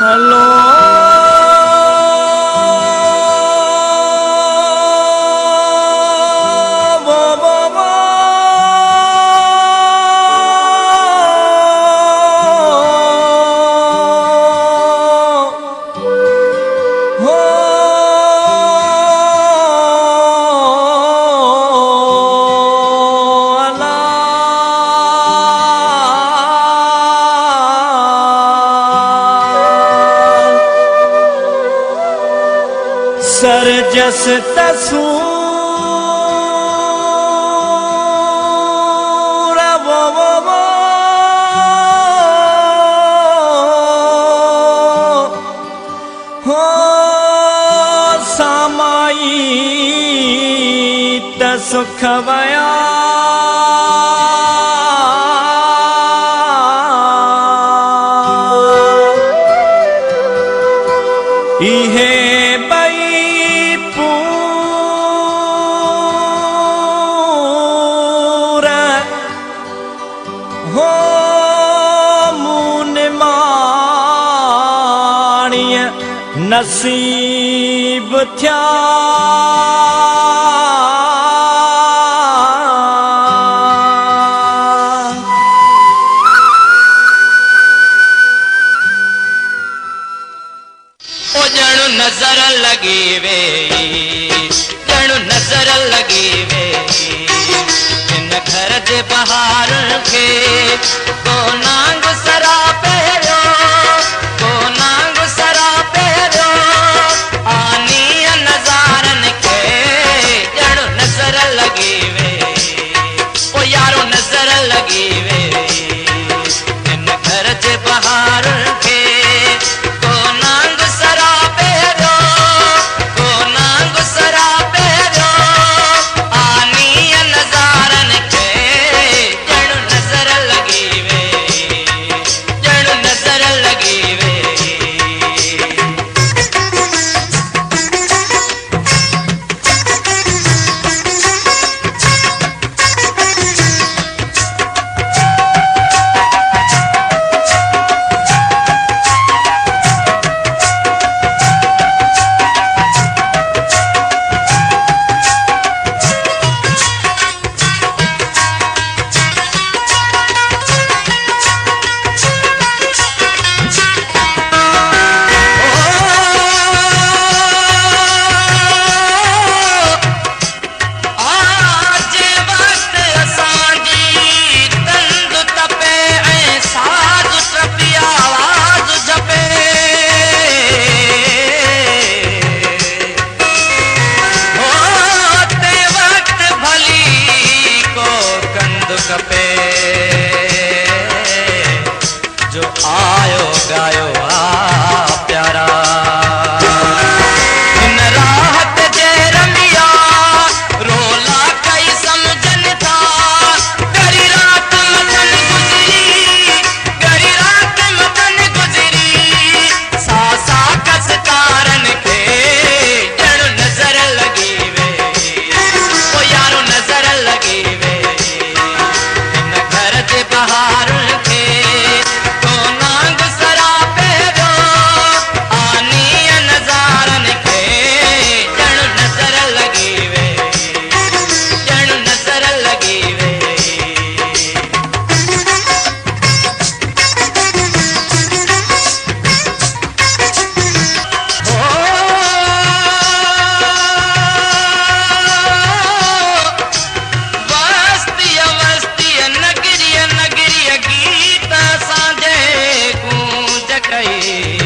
hello सरजस तसूर हो सामाई तसुख वया इहे हो मून माणिय नसीब थिया ओ जणु नजर लगी वे जणु नजर लगी वे इन घर जे बहार के को नांग सरा पहरो को नांग सरा पहरो आनी नजारन के जणु नजर लगी वे ओ यारो नजर लगी वे इन घर जे बहार के को नांग सरा पहरो को नांग सरा पहरो आनी नजारन के जणु नजर लगी वे जणु नजर लगी वे जो आयो गायो आ प्यारा इन राहत जे रमिया रोला कई समझन था गरी रात मतन गुजरी सासा कस कारण के जणु नजर लगी वे ओ यारो नजर लगी वे इन घर जे बहार के को नांग सरा पहरो आनी नजारन के जणु नजर लगी वे जणु नजर लगी वे वस्तिय वस्तिय नगरिय नगरिय गीत सांझे गूंज कई